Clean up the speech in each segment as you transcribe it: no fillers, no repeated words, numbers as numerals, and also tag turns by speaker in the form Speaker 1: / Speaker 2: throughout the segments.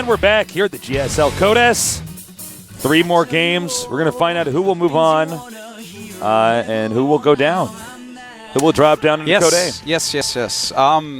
Speaker 1: And we're back here at the GSL Codes. 3 more games. We're going to find out who will move on and who will go down. Who will drop down into Code A.
Speaker 2: Yes. All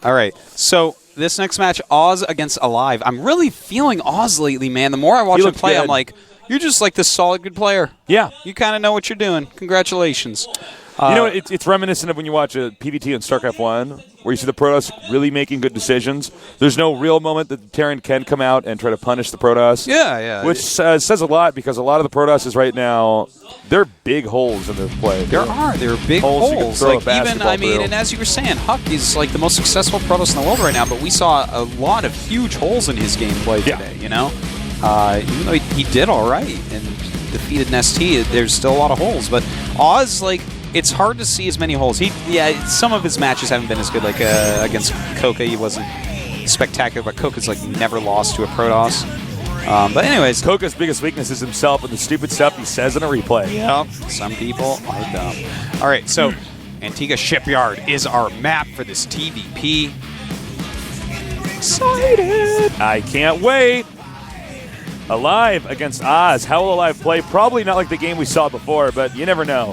Speaker 2: right. So this next match, Oz against Alive. I'm really feeling Oz lately, man. The more I watch him play, I'm like, you're just like this solid, good player.
Speaker 1: Yeah.
Speaker 2: You kind of know what you're doing. Congratulations.
Speaker 1: You know, it's reminiscent of when you watch a PvT in Starcraft 1, where you see the Protoss really making good decisions. There's no real moment that the Terran can come out and try to punish the Protoss.
Speaker 2: Yeah.
Speaker 1: Which says a lot, because a lot of the Protosses right now, they're big holes in their play.
Speaker 2: There are big holes.
Speaker 1: Like
Speaker 2: even, I mean, and as you were saying, Huck is like the most successful Protoss in the world right now, but we saw a lot of huge holes in his gameplay today, you know? Even though he did all right and defeated Nestea, there's still a lot of holes. But Oz, like, it's hard to see as many holes. Some of his matches haven't been as good. Like against Coca, he wasn't spectacular, but Coca's like never lost to a Protoss. But anyways,
Speaker 1: Coca's biggest weakness is himself and the stupid stuff he says in a replay.
Speaker 2: Yeah, some people are dumb. All right, so Antigua Shipyard is our map for this TVP. Excited!
Speaker 1: I can't wait. Alive against Oz. How will Alive play? Probably not like the game we saw before, but you never know.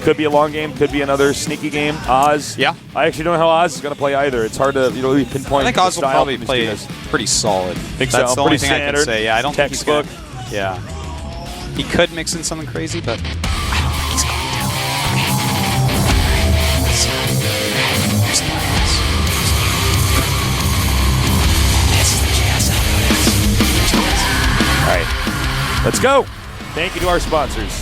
Speaker 1: Could be a long game, could be another sneaky game. Oz.
Speaker 2: Yeah.
Speaker 1: I actually don't know how Oz is going to play either. It's hard to really pinpoint.
Speaker 2: I think Oz will probably play pretty solid. That's the only thing I can say. Yeah, I don't think he's going to. Yeah. He could mix in something crazy, but I don't think he's going to.
Speaker 1: All right. Let's go. Thank you to our sponsors.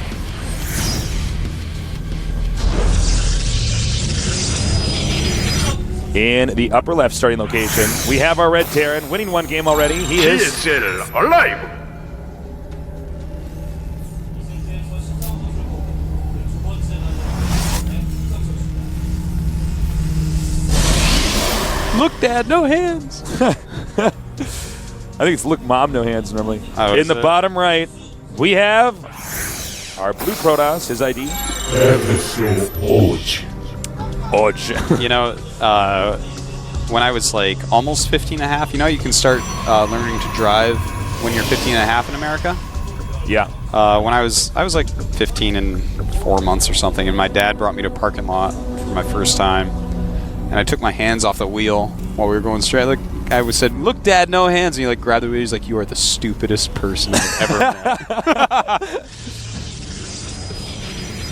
Speaker 1: In the upper left starting location, we have our Red Terran winning 1 game already. He is
Speaker 3: Alive.
Speaker 2: Look, Dad, no hands.
Speaker 1: I think it's look, Mom, no hands normally. In the bottom right, we have our blue Protoss, his ID.
Speaker 2: You know, when I was like almost 15 and a half, you know, you can start learning to drive when you're 15 and a half in America.
Speaker 1: Yeah.
Speaker 2: When I was like 15 and 4 months or something, and my dad brought me to a parking lot for my first time, and I took my hands off the wheel while we were going straight. Like I said, "Look, Dad, no hands," and he like grabbed the wheel. He's like, "You are the stupidest person I've ever met."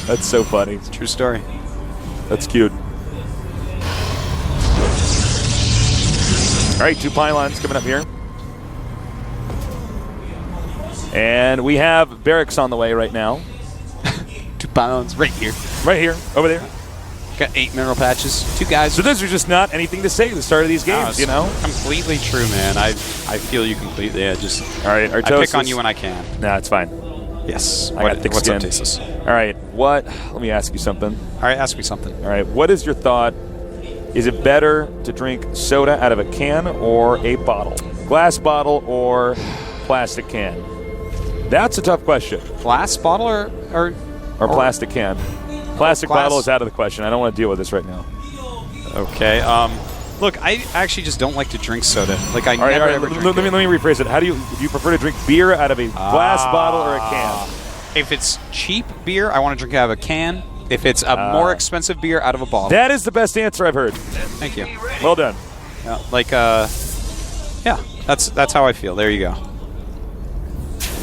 Speaker 1: That's so funny.
Speaker 2: It's a true story.
Speaker 1: That's cute. All right, 2 pylons coming up here. And we have barracks on the way right now.
Speaker 2: 2 pylons right here.
Speaker 1: Right here, over there.
Speaker 2: Got 8 mineral patches. 2 guys.
Speaker 1: So those are just not anything to say at the start of these games, you know?
Speaker 2: Completely true, man. I feel you completely. I pick on you when I can.
Speaker 1: Nah, it's fine.
Speaker 2: Yes.
Speaker 1: I got thick
Speaker 2: what's
Speaker 1: skin.
Speaker 2: up, Tasis?
Speaker 1: All right, let me ask you something.
Speaker 2: All right, ask me something.
Speaker 1: All right, what is your thought? Is it better to drink soda out of a can or a bottle? Glass bottle or plastic can? That's a tough question.
Speaker 2: Glass bottle or
Speaker 1: plastic can? Plastic
Speaker 2: glass.
Speaker 1: bottle is out of the question. I don't want to deal with this right now.
Speaker 2: Okay. Look, I actually just don't like to drink soda. Like I never ever drink
Speaker 1: let me rephrase it. Do you prefer to drink beer out of a glass bottle or a can?
Speaker 2: If it's cheap beer, I want to drink out of a can. If it's a more expensive beer, out of a bottle.
Speaker 1: That is the best answer I've heard.
Speaker 2: Thank you.
Speaker 1: Well done.
Speaker 2: Yeah, that's how I feel. There you go.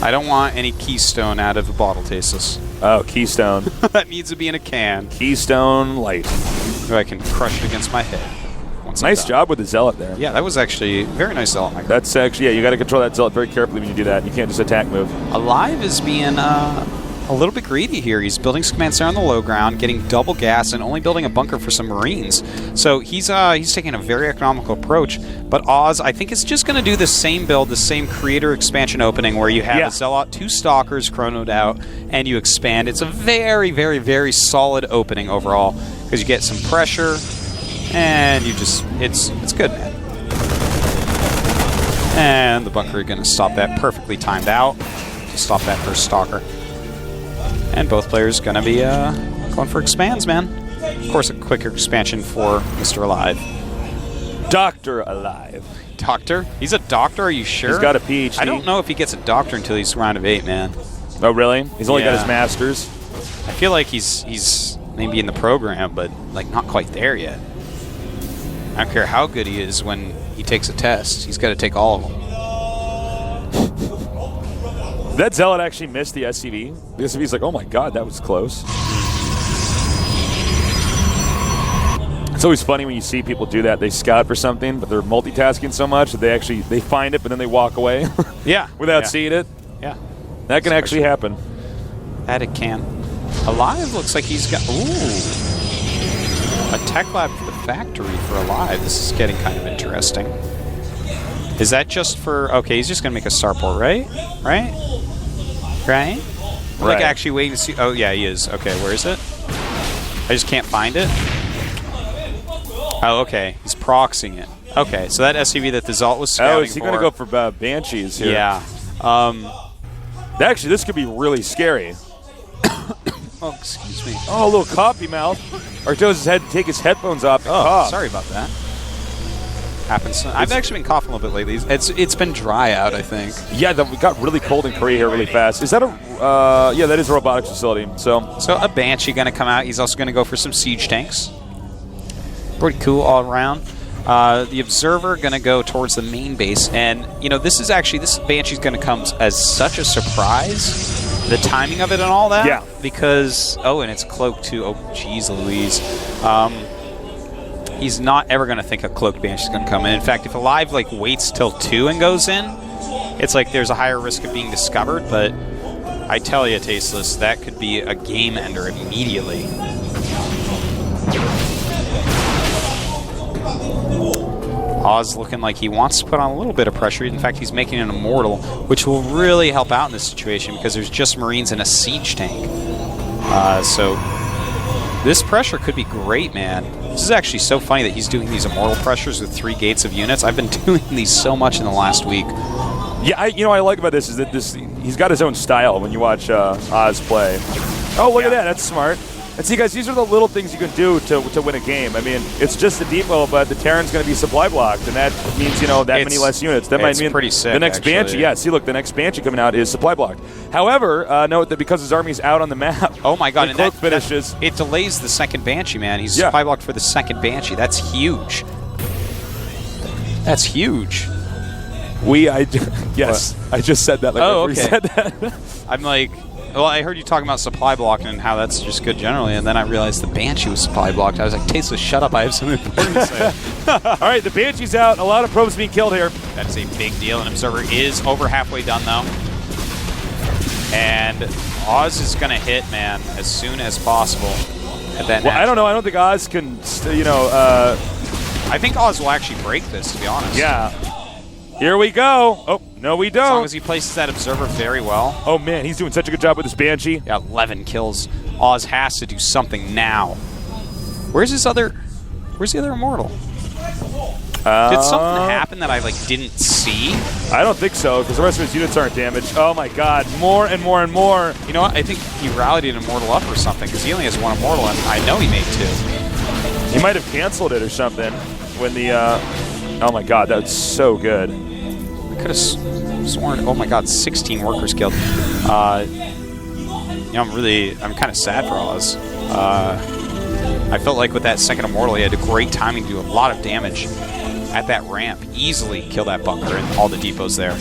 Speaker 2: I don't want any Keystone out of a bottle, Tasis.
Speaker 1: Oh, Keystone.
Speaker 2: That needs to be in a can.
Speaker 1: Keystone Light.
Speaker 2: So I can crush it against my head.
Speaker 1: Nice job with the Zealot there.
Speaker 2: Yeah, that was actually very nice Zealot, Mike.
Speaker 1: That's actually, you got to control that Zealot very carefully when you do that. You can't just attack move.
Speaker 2: Alive is being a little bit greedy here. He's building command center on the low ground, getting double gas, and only building a bunker for some Marines. So he's taking a very economical approach. But Oz, I think, is just going to do the same build, the same creator expansion opening where you have a Zealot, 2 Stalkers chronoed out, and you expand. It's a very, very, very solid opening overall because you get some pressure, and you just, it's good, man. And the bunker is going to stop that perfectly timed out to stop that first Stalker. And both players going to be going for expands, man. Of course, a quicker expansion for Mr. Alive.
Speaker 1: Dr. Alive.
Speaker 2: Doctor? He's a doctor, are you sure?
Speaker 1: He's got a PhD.
Speaker 2: I don't know if he gets a doctor until he's round of 8, man.
Speaker 1: Oh, really? He's only got his master's?
Speaker 2: I feel like he's maybe in the program, but like not quite there yet. I don't care how good he is when he takes a test. He's got to take all of them.
Speaker 1: That Zealot actually missed the SCV. The SCV's like, oh my god, that was close. It's always funny when you see people do that. They scout for something, but they're multitasking so much that they find it, but then they walk away.
Speaker 2: Yeah.
Speaker 1: Without seeing it.
Speaker 2: Yeah.
Speaker 1: That can actually happen.
Speaker 2: That it can. Alive looks like he's got... Ooh. A tech lab for the factory for Alive. This is getting kind of interesting. Is that just for... Okay, he's just going to make a starport, right? Right? I'm like actually waiting to see... Oh, yeah, he is. Okay, where is it? I just can't find it. Oh, okay. He's proxying it. Okay, so that SCV that the Zalt was scouting for...
Speaker 1: Oh, is he going to go for Banshees here?
Speaker 2: Yeah.
Speaker 1: Actually, this could be really scary.
Speaker 2: Oh, excuse me.
Speaker 1: Oh, a little coffee mouth. Arctos had to take his headphones off.
Speaker 2: Oh, sorry about that. Happens. I've actually been coughing a little bit lately. It's been dry out, I think.
Speaker 1: Yeah, we got really cold in Korea here really fast. Is that a... yeah, that is a robotics facility. So
Speaker 2: a Banshee going to come out. He's also going to go for some siege tanks. Pretty cool all around. The Observer going to go towards the main base. And, you know, this Banshee's going to come as such a surprise. The timing of it and all that.
Speaker 1: Yeah.
Speaker 2: Because, and it's cloaked too. Oh, jeez Louise. He's not ever going to think a cloaked Banshee's going to come in. In fact, if Alive, like, waits till 2 and goes in, it's like there's a higher risk of being discovered. But I tell you, Tasteless, that could be a game ender immediately. Oz looking like he wants to put on a little bit of pressure. In fact, he's making an Immortal, which will really help out in this situation because there's just Marines and a siege tank. So this pressure could be great, man. This is actually so funny that he's doing these Immortal pressures with 3 gates of units. I've been doing these so much in the last week.
Speaker 1: Yeah, I like about this is that he's got his own style when you watch Oz play. Oh, look at that. That's smart. And see, guys, these are the little things you can do to win a game. I mean, it's just the depot, but the Terran's going to be supply blocked, and that means, you know, that many less units. That might mean
Speaker 2: pretty sick,
Speaker 1: the next Banshee. Yeah, see, look, the next Banshee coming out is supply blocked. However, note that because his army's out on the map,
Speaker 2: oh my god, and that
Speaker 1: finishes.
Speaker 2: It delays the second Banshee, man. He's supply blocked for the second Banshee. That's huge. That's huge.
Speaker 1: Yes, what? I just said that. Like
Speaker 2: okay.
Speaker 1: Said that.
Speaker 2: I'm like. Well, I heard you talking about supply blocking and how that's just good generally, and then I realized the Banshee was supply blocked. I was like, Tasteless, shut up. I have something important to say.
Speaker 1: All right, the Banshee's out. A lot of probes being killed here.
Speaker 2: That's a big deal. An Observer is over halfway done, though. And Oz is going to hit, man, as soon as possible at that
Speaker 1: I don't know. I don't think Oz can,
Speaker 2: I think Oz will actually break this, to be honest.
Speaker 1: Yeah. Here we go. Oh, no, we don't.
Speaker 2: As long as he places that Observer very well.
Speaker 1: Oh, man, he's doing such a good job with this Banshee.
Speaker 2: Yeah, 11 kills. Oz has to do something now. Where's the other Immortal? Did something happen that I, didn't see?
Speaker 1: I don't think so, because the rest of his units aren't damaged. Oh, my God. More and more and more.
Speaker 2: You know what? I think he rallied an Immortal up or something, because he only has 1 Immortal, and I know he made 2.
Speaker 1: He might have canceled it or something when the... Oh, my God. That's so good.
Speaker 2: I could have sworn... Oh, my God. 16 workers killed. I'm kind of sad for Oz. I felt like with that second Immortal, he had a great timing to do a lot of damage at that ramp. Easily kill that bunker and all the depots there.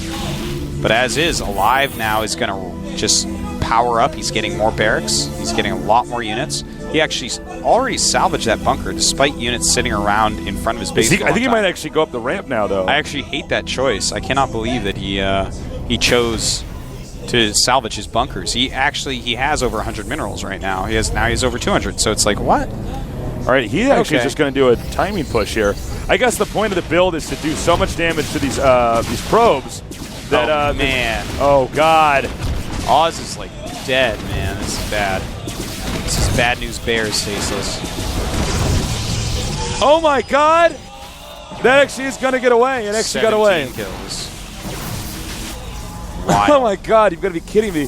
Speaker 2: But as is, Alive now is going to just power up. He's getting more barracks. He's getting a lot more units. He actually already salvaged that bunker despite units sitting around in front of his base.
Speaker 1: I think he might actually go up the ramp now, though.
Speaker 2: I actually hate that choice. I cannot believe that he chose to salvage his bunkers. He has over 100 minerals right now. He has over 200. So it's like, what?
Speaker 1: All right, he actually is just going to do a timing push here. I guess the point of the build is to do so much damage to these probes that
Speaker 2: man.
Speaker 1: Oh God.
Speaker 2: Oz is dead, man. This is bad. This is bad news bears, Tasteless.
Speaker 1: Oh my God! That actually is going to get away. It actually got away.
Speaker 2: Kills.
Speaker 1: Oh my God, you've got to be kidding me.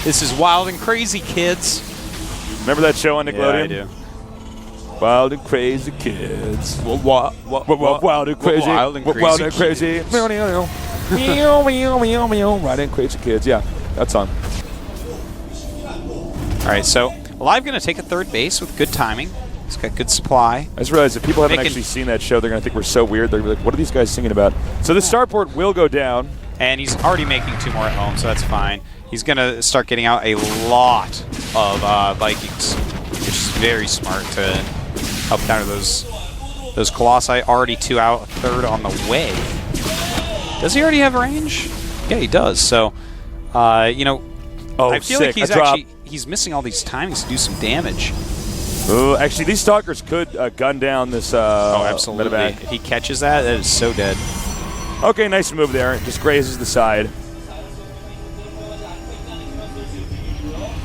Speaker 2: This is wild and crazy, kids.
Speaker 1: Remember that show on Nickelodeon?
Speaker 2: Yeah, I do.
Speaker 1: Wild and crazy kids.
Speaker 2: Wild
Speaker 1: and crazy.
Speaker 2: Wild and crazy.
Speaker 1: Wild and crazy. Meow, meow, meow, meow. Wild and crazy kids. Yeah, that song.
Speaker 2: All right, so Alive going to take a third base with good timing. He's got good supply.
Speaker 1: I just realized if people haven't actually seen that show, they're going to think we're so weird. They're going to be like, what are these guys singing about? So the starport will go down.
Speaker 2: And he's already making 2 more at home, so that's fine. He's going to start getting out a lot of Vikings, which is very smart to help counter those Colossi. Already 2 out, a third on the way. Does he already have range? Yeah, he does. So, you know, I feel like he's missing all these timings to do some damage.
Speaker 1: Ooh, actually, these stalkers could gun down this
Speaker 2: absolutely.
Speaker 1: medevac.
Speaker 2: If he catches that, that is so dead.
Speaker 1: Okay, nice move there. Just grazes the side.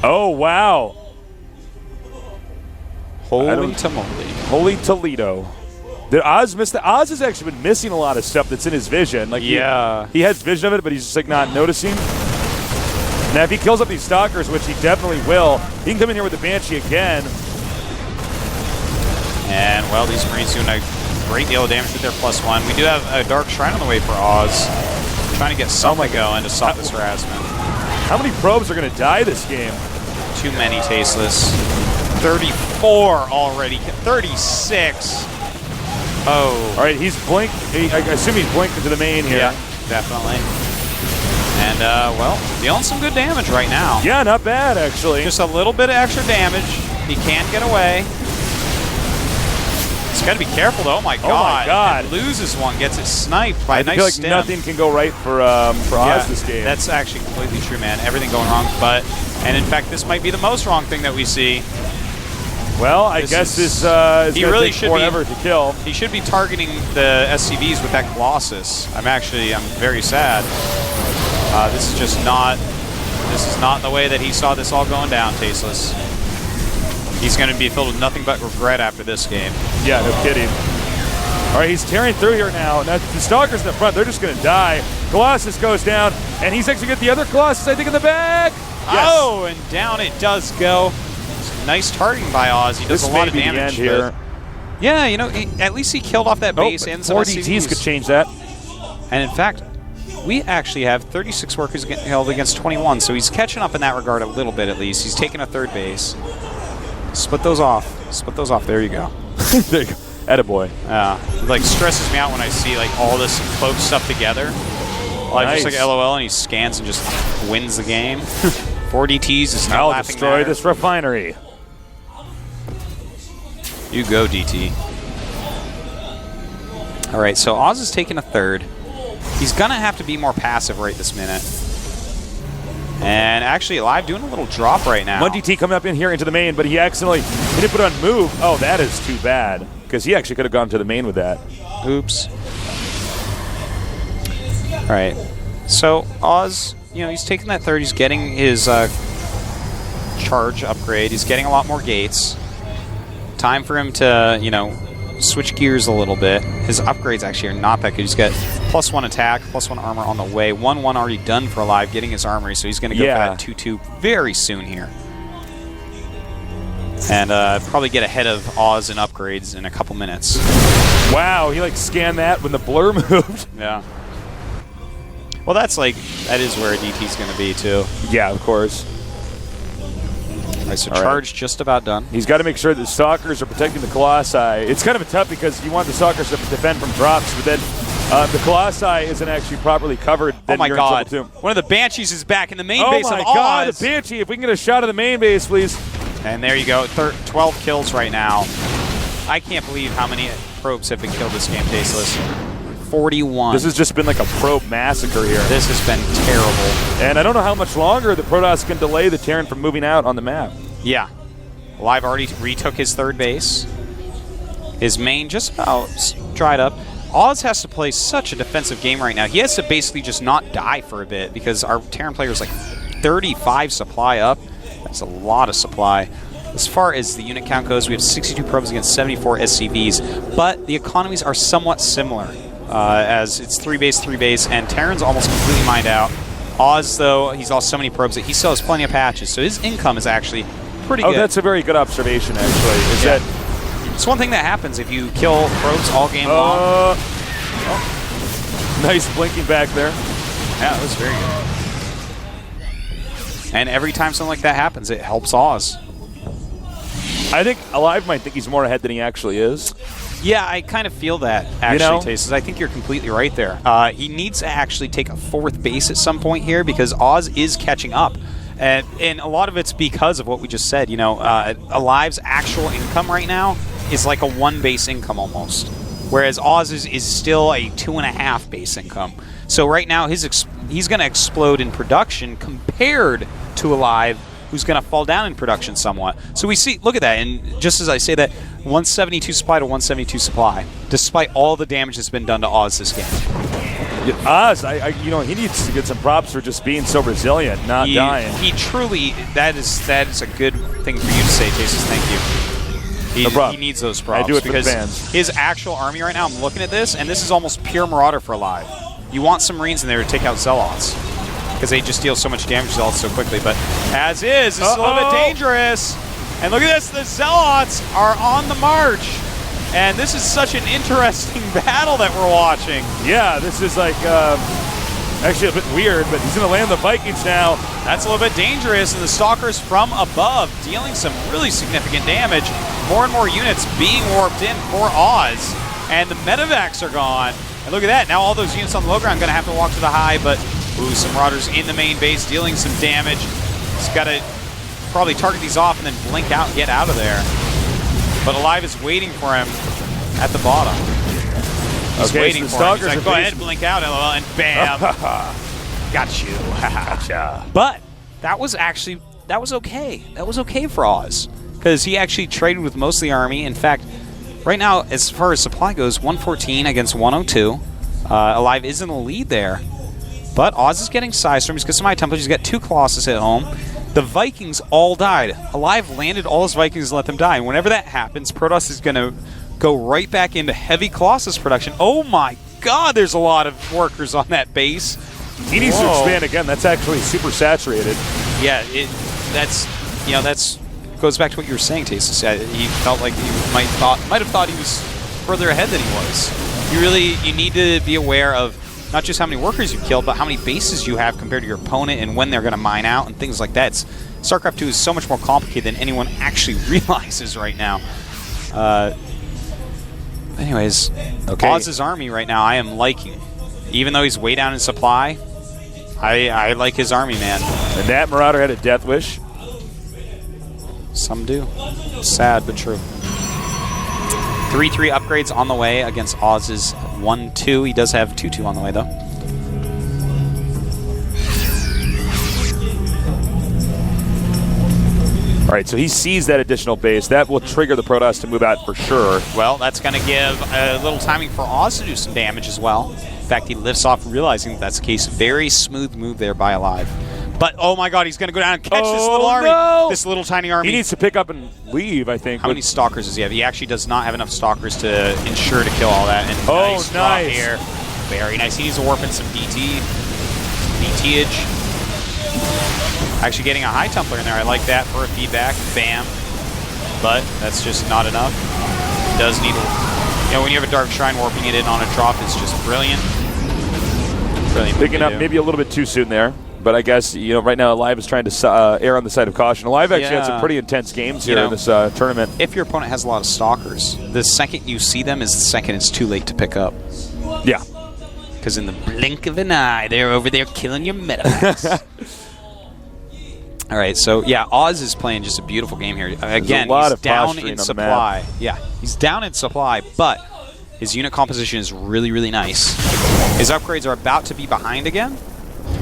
Speaker 1: Oh, wow.
Speaker 2: Holy tamale.
Speaker 1: Holy Toledo. Did Oz miss that? Oz has actually been missing a lot of stuff that's in his vision. Like
Speaker 2: yeah.
Speaker 1: He has vision of it, but he's just like not noticing. Now, if he kills up these stalkers, which he definitely will, he can come in here with the Banshee again.
Speaker 2: And, well, these Marines doing a great deal of damage with their +1. We do have a Dark Shrine on the way for Oz. Trying to get something going to stop this harassment.
Speaker 1: How many probes are going to die this game?
Speaker 2: Too many, Tasteless. 34 already. 36. Oh.
Speaker 1: All right, he's blinked. I assume he's blinked into the main here.
Speaker 2: Yeah, definitely. And, well, dealing some good damage right now.
Speaker 1: Yeah, not bad, actually.
Speaker 2: Just a little bit of extra damage. He can get away. He's got to be careful, though. Oh, my God.
Speaker 1: Oh, my God.
Speaker 2: And loses one, gets it sniped by a nice
Speaker 1: I feel like
Speaker 2: stem.
Speaker 1: nothing can go right for Oz this game.
Speaker 2: That's actually completely true, man. Everything going wrong. And in fact, this might be the most wrong thing that we see.
Speaker 1: Well, I guess this is going to take forever to kill.
Speaker 2: He should be targeting the SCVs with that Colossus. I'm very sad. This is just not. This is not the way that he saw this all going down, Tasteless. He's going to be filled with nothing but regret after this game.
Speaker 1: Yeah, no kidding. All right, he's tearing through here now. Now, the Stalkers in the front, they're just going to die. Colossus goes down, and he's actually got the other Colossus, I think, in the back. Yes.
Speaker 2: Oh, and down it does go. Nice targeting by Oz. He does a lot of damage
Speaker 1: here.
Speaker 2: Yeah, you know, at least he killed off that base and some
Speaker 1: 4 DTs could change that.
Speaker 2: And in fact, we actually have 36 workers held against 21, so he's catching up in that regard a little bit at least. He's taking a third base. Split those off. Split those off. There you go.
Speaker 1: There you go. Attaboy.
Speaker 2: It like stresses me out when I see like all this cloak stuff together. Nice. Just like LOL, and he scans and just wins the game. 4 DTs is not laughing.
Speaker 1: Destroy this refinery.
Speaker 2: You go, DT. All right, so Oz is taking a third. He's going to have to be more passive right this minute. And actually, Alive doing a little drop right now.
Speaker 1: 1 DT coming up in here into the main, but he didn't put on move. Oh, that is too bad. Because he actually could have gone to the main with that.
Speaker 2: Oops. All right. So Oz, you know, he's taking that third. He's getting his charge upgrade. He's getting a lot more gates. Time for him to, you know, switch gears a little bit. His upgrades actually are not that good. He's got +1 attack, +1 armor on the way. 1/1 already done for Alive, getting his armory, so he's going to go for that 2/2 very soon here. And probably get ahead of Oz in upgrades in a couple minutes.
Speaker 1: Wow, he like scanned that when the blur moved.
Speaker 2: Yeah. Well, that is where a DT's going to be too.
Speaker 1: Yeah, of course.
Speaker 2: All right, so charge just about done.
Speaker 1: He's got to make sure that the Stalkers are protecting the Colossi. It's kind of tough because you want the Stalkers to defend from drops, but then the Colossi isn't actually properly covered.
Speaker 2: Oh my God! One of the Banshees is back in the main base of Oz.
Speaker 1: Oh my God! The Banshee! If we can get a shot of the main base, please.
Speaker 2: And there you go. 12 kills right now. I can't believe how many probes have been killed this game, Tasteless. 41.
Speaker 1: This has just been like a probe massacre here.
Speaker 2: This has been terrible.
Speaker 1: And I don't know how much longer the Protoss can delay the Terran from moving out on the map.
Speaker 2: Yeah. Alive already retook his third base. His main just about dried up. Oz has to play such a defensive game right now. He has to basically just not die for a bit because our Terran player is like 35 supply up. That's a lot of supply. As far as the unit count goes, we have 62 probes against 74 SCVs, but the economies are somewhat similar. As it's 3 base, and Terran's almost completely mined out. Oz, though, he's lost so many probes that he still has plenty of patches, so his income is actually pretty good.
Speaker 1: Oh, that's a very good observation, actually, is that
Speaker 2: It's one thing that happens if you kill probes all game long.
Speaker 1: Nice blinking back there.
Speaker 2: Yeah, it was very good. And every time something like that happens, it helps Oz.
Speaker 1: I think Alive might think he's more ahead than he actually is.
Speaker 2: Yeah, I kind of feel that, actually, Tastes. I think you're completely right there. He needs to actually take a 4th base at some point here because Oz is catching up. And a lot of it's because of what we just said. You know, Alive's actual income right now is like a 1 base income almost, whereas Oz's is still a 2.5 base income. So right now he's going to explode in production compared to Alive, who's going to fall down in production somewhat. So we see, look at that, and just as I say that, 172 supply to 172 supply, despite all the damage that's been done to Oz this game.
Speaker 1: Oz, you know, he needs to get some props for just being so resilient, not dying.
Speaker 2: He truly, that is a good thing for you to say, Tastes. Thank you.
Speaker 1: No problem.
Speaker 2: He needs those props.
Speaker 1: I do it
Speaker 2: because
Speaker 1: for the fans.
Speaker 2: His actual army right now, I'm looking at this, and this is almost pure Marauder for Alive. You want some Marines in there to take out Zealots, because they just deal so much damage to Zealots so quickly. But as is, this is a little bit dangerous. And look at this, the Zealots are on the march. And this is such an interesting battle that we're watching.
Speaker 1: Yeah, this is like actually a bit weird, but he's going to land the Vikings now.
Speaker 2: That's a little bit dangerous, and the Stalkers from above dealing some really significant damage. More and more units being warped in for Oz, and the medevacs are gone. And look at that, now all those units on the low ground are going to have to walk to the high, but ooh, some Marauders in the main base dealing some damage. He's got to probably target these off and then blink out and get out of there. But Alive is waiting for him at the bottom. He's waiting for him. He's like, go ahead, blink out, LOL, and bam. Got you.
Speaker 1: Gotcha.
Speaker 2: But that was okay. That was okay for Oz, because he actually traded with most of the army. In fact, right now, as far as supply goes, 114 against 102. Alive is in the lead there. But Oz is getting Psystorm. He's got some High Templars. He's got 2 Colossus at home. The Vikings all died. Alive landed all his Vikings and let them die. And whenever that happens, Protoss is going to go right back into heavy Colossus production. Oh my god, there's a lot of workers on that base.
Speaker 1: He needs to expand again. That's actually super saturated.
Speaker 2: Yeah, that's goes back to what you were saying, Tastes. He felt like he might have thought he was further ahead than he was. You need to be aware of not just how many workers you've killed, but how many bases you have compared to your opponent and when they're going to mine out and things like that. StarCraft 2 is so much more complicated than anyone actually realizes right now. Anyways, Oz's army right now I am liking. Even though he's way down in supply, I like his army, man.
Speaker 1: And that Marauder had a death wish.
Speaker 2: Some do. Sad, but true. 3-3 upgrades on the way against Oz's 1-2. He does have 2-2 on the way, though.
Speaker 1: All right, so he sees that additional base. That will trigger the Protoss to move out for sure.
Speaker 2: Well, that's going to give a little timing for Oz to do some damage as well. In fact, he lifts off realizing that that's the case. Very smooth move there by Alive. But, oh my god, he's going to go down and catch this little army. No! This little tiny army.
Speaker 1: He needs to pick up and leave, I think.
Speaker 2: How many Stalkers does he have? He actually does not have enough Stalkers to ensure to kill all that. And nice here. Very nice. He needs to warp in some DT'age. Actually getting a High Templar in there. I like that for a feedback. Bam. But that's just not enough. He does need when you have a Dark Shrine, warping it in on a drop is just brilliant. Brilliant.
Speaker 1: Picking up maybe a little bit too soon there. But I guess, right now Alive is trying to err on the side of caution. Alive actually had some pretty intense games here in this tournament.
Speaker 2: If your opponent has a lot of Stalkers, the second you see them is the second it's too late to pick up.
Speaker 1: Yeah.
Speaker 2: Because in the blink of an eye, they're over there killing your medevacs. All right, so Oz is playing just a beautiful game here. Again, he's down in supply. Yeah, he's down in supply, but his unit composition is really, really nice. His upgrades are about to be behind again.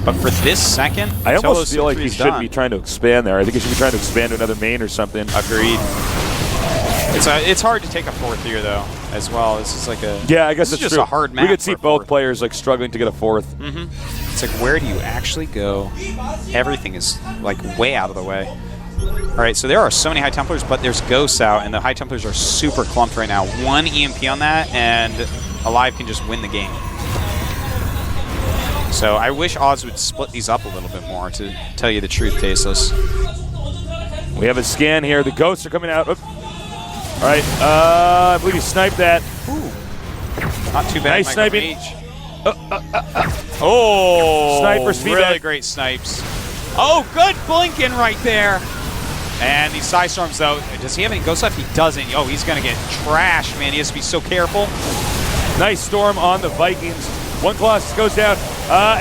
Speaker 2: But for this second,
Speaker 1: I almost feel like he should be trying to expand there. I think he should be trying to expand to another main or something.
Speaker 2: Agreed. It's hard to take a 4th here, though, as well. This is like a
Speaker 1: I guess it's
Speaker 2: just
Speaker 1: true.
Speaker 2: A hard map.
Speaker 1: We could see both players struggling to get a 4th.
Speaker 2: Mm-hmm. It's like, where do you actually go? Everything is way out of the way. All right, so there are so many High Templars, but there's ghosts out, and the High Templars are super clumped right now. 1 EMP on that, and Alive can just win the game. So I wish Oz would split these up a little bit more, to tell you the truth, Tasteless.
Speaker 1: We have a scan here. The ghosts are coming out. All right, I believe he sniped that.
Speaker 2: Ooh. Not too bad.
Speaker 1: Nice sniping.
Speaker 2: Oh,
Speaker 1: Sniper speed
Speaker 2: really
Speaker 1: back.
Speaker 2: great snipes. Oh, good blinking right there. And these side storms, though, does he have any ghost left? He doesn't. Oh, he's going to get trashed, man. He has to be so careful.
Speaker 1: Nice storm on the Vikings. One Colossus goes down.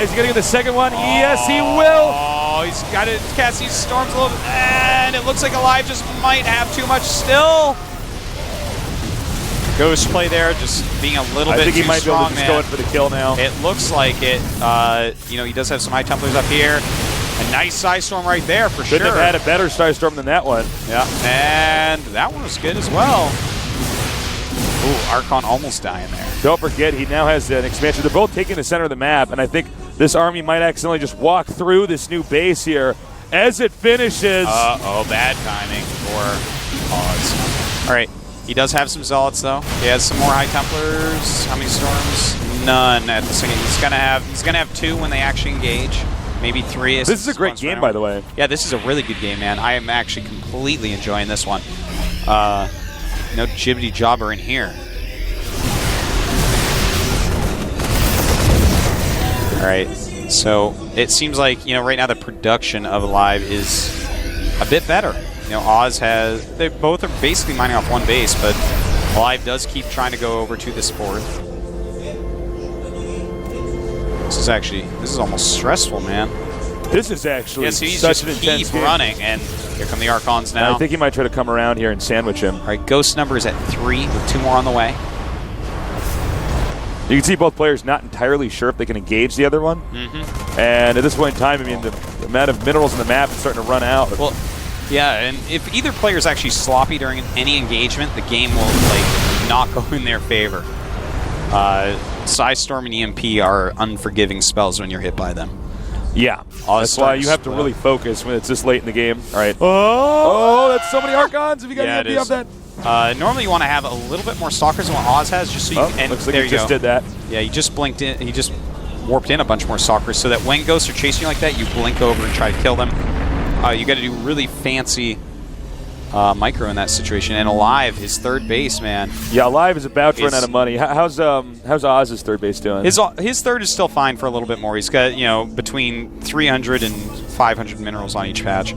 Speaker 1: Is he going to get the second one? Yes, he will.
Speaker 2: Oh, he's got to cast these storms a little bit. And it looks like Alive just might have too much still. Ghost play there, just being a little bit too strong,
Speaker 1: I think he might be able to just go in for the kill now.
Speaker 2: It looks like it. You know, he does have some High Templars up here. A nice Side Storm right there for sure.
Speaker 1: Couldn't have had a better Side Storm than that one.
Speaker 2: Yeah, and that one was good as well. Ooh, Archon almost dying there.
Speaker 1: Don't forget, he now has an expansion. They're both taking the center of the map, and I think this army might accidentally just walk through this new base here as it finishes.
Speaker 2: Uh-oh, bad timing for Oz. All right. He does have some Zealots, though. He has some more High Templars. How many Storms? None at the second. He's gonna have 2 when they actually engage. Maybe 3.
Speaker 1: This is a great game, by the way.
Speaker 2: Yeah, this is a really good game, man. I am actually completely enjoying this one. No jibbity jobber in here. All right. So it seems like, you know, right now the production of Alive is a bit better. You know, Oz has, they both are basically mining off one base, but Alive does keep trying to go over to this 4th. This is almost stressful, man.
Speaker 1: This is actually
Speaker 2: he's
Speaker 1: such
Speaker 2: just
Speaker 1: an intense
Speaker 2: keep
Speaker 1: game.
Speaker 2: running, and here come the Archons now.
Speaker 1: I think he might try to come around here and sandwich him.
Speaker 2: All right, Ghost number is at 3 with 2 more on the way.
Speaker 1: You can see both players not entirely sure if they can engage the other one.
Speaker 2: Mm-hmm.
Speaker 1: And at this point in time, I mean, the amount of minerals in the map is starting to run out.
Speaker 2: Well, yeah, and if either player is actually sloppy during any engagement, the game will like not go in their favor. Psy Storm and EMP are unforgiving spells when you're hit by them.
Speaker 1: Yeah, that's why you have to really focus when it's this late in the game. All right. Oh, that's so many Archons. If you got EMP off that.
Speaker 2: Normally you want to have a little bit more Stalkers than what Oz has, just so you can.
Speaker 1: Looks like he just did that.
Speaker 2: Yeah, he just blinked in. He just warped in a bunch more Stalkers so that when ghosts are chasing you like that, you blink over and try to kill them. You got to do really fancy micro in that situation. And Alive, his third base, man.
Speaker 1: Yeah, Alive is about to run out of money. How's Oz's third base doing?
Speaker 2: His third is still fine for a little bit more. He's got, you know, between 300 and 500 minerals on each patch.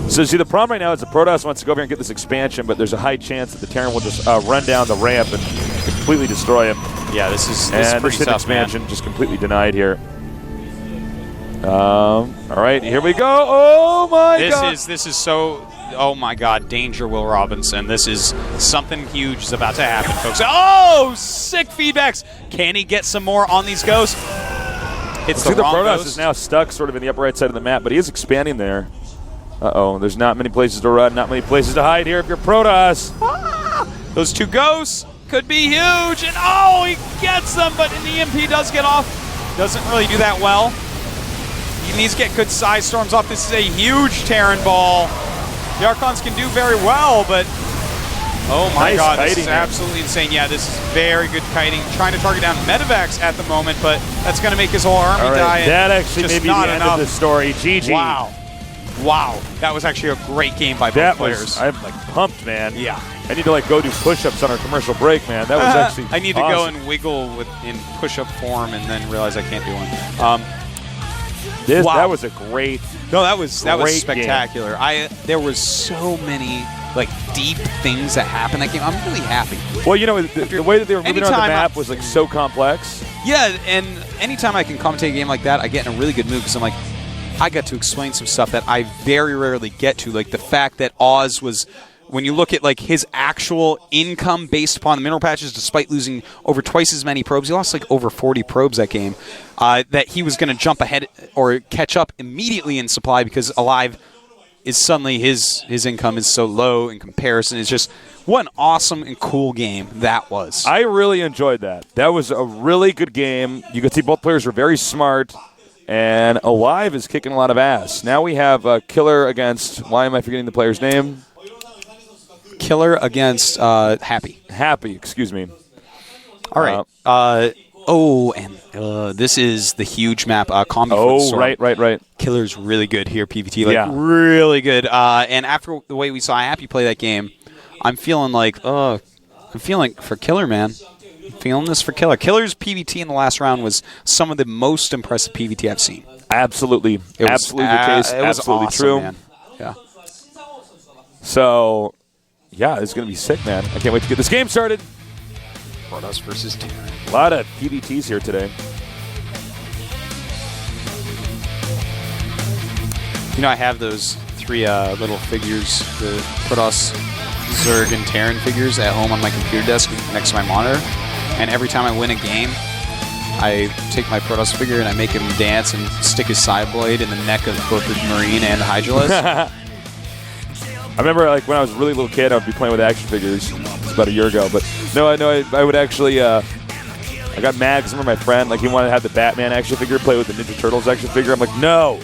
Speaker 1: So, see, the problem right now is the Protoss wants to go over here and get this expansion, but there's a high chance that the Terran will just run down the ramp and completely destroy him.
Speaker 2: Yeah, this is pretty
Speaker 1: this
Speaker 2: tough,
Speaker 1: expansion
Speaker 2: man.
Speaker 1: just completely denied here. All right, here we go. Oh my God!
Speaker 2: This is so. Oh my God! Danger, Will Robinson. This is something huge is about to happen, folks. Oh, sick feedbacks. Can he get some more on these ghosts? It's the wrong
Speaker 1: Protoss
Speaker 2: ghost.
Speaker 1: is now stuck sort of in the upper right side of the map, but he is expanding there. Uh-oh, there's not many places to run, not many places to hide here if you're Protoss.
Speaker 2: Those 2 ghosts could be huge, and oh, he gets them, but the EMP does get off. Doesn't really do that well. He needs to get good Side Storms off. This is a huge Terran ball. The Archons can do very well, but oh my God, this is absolutely insane. Yeah, this is very good kiting. Trying to target down Medivacs at the moment, but that's going to make his whole army die.
Speaker 1: That actually may be the end of the story. GG.
Speaker 2: Wow. That was actually a great game by both players.
Speaker 1: I'm like pumped, man.
Speaker 2: Yeah.
Speaker 1: I need to like go do push-ups on our commercial break, man. That was actually
Speaker 2: I need to go and wiggle in push-up form and then realize I can't do one.
Speaker 1: That was a great.
Speaker 2: No, that was spectacular.
Speaker 1: Game.
Speaker 2: There was so many like deep things that happened that game. I'm really happy.
Speaker 1: Well, you know, the way that they were moving around the map was like so complex.
Speaker 2: Yeah, and anytime I can commentate a game like that, I get in a really good mood because I'm like, I got to explain some stuff that I very rarely get to, like the fact that Oz was. When you look at like his actual income based upon the mineral patches, despite losing over twice as many probes, he lost like over 40 probes that game, that he was going to jump ahead or catch up immediately in supply because Alive is suddenly his income is so low in comparison. It's just what an awesome and cool game that was.
Speaker 1: I really enjoyed that. That was a really good game. You could see both players were very smart, and Alive is kicking a lot of ass. Now we have Killer against, why am I forgetting the player's name?
Speaker 2: Killer against Happy.
Speaker 1: Happy, excuse me.
Speaker 2: All right. This is the huge map, Combi.
Speaker 1: Oh, right.
Speaker 2: Killer's really good here, PvT. Really good. And after the way we saw Happy play that game, I'm feeling like, I'm feeling for Killer, man. I'm feeling this for Killer. Killer's PVT in the last round was some of the most impressive PVT I've seen.
Speaker 1: Absolutely. Absolutely the case.
Speaker 2: It was
Speaker 1: absolutely
Speaker 2: awesome,
Speaker 1: true.
Speaker 2: Man. Yeah.
Speaker 1: So, yeah, it's going to be sick, man. I can't wait to get this game started.
Speaker 2: Protoss versus Terran.
Speaker 1: A lot of PVTs here today.
Speaker 2: You know, I have those 3 little figures, the Protoss, Zerg, and Terran figures at home on my computer desk next to my monitor. And every time I win a game, I take my Protoss figure and I make him dance and stick his side blade in the neck of both the Marine and the Hydralisk.
Speaker 1: I remember, like, when I was a really little kid, I would be playing with action figures. It was about a year ago. But, no, I would actually, I got mad because I remember my friend, like, he wanted to have the Batman action figure play with the Ninja Turtles action figure. I'm like, no.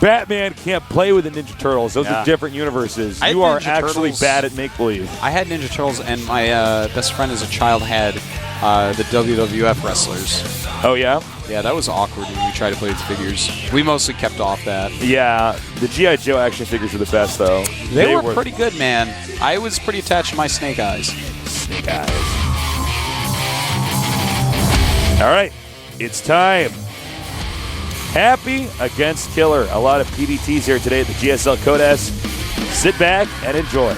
Speaker 1: Batman can't play with the Ninja Turtles. Those are different universes. You are actually bad at make-believe.
Speaker 2: I had Ninja Turtles, and my best friend as a child had the WWF wrestlers.
Speaker 1: Oh, yeah?
Speaker 2: Yeah, that was awkward when we tried to play with figures. We mostly kept off that.
Speaker 1: Yeah, the G.I. Joe action figures were the best, though.
Speaker 2: They were pretty good, man. I was pretty attached to my Snake Eyes.
Speaker 1: Snake Eyes. All right, it's time. Happy against Killer. A lot of PVTs here today at the GSL Code S. Sit back and enjoy.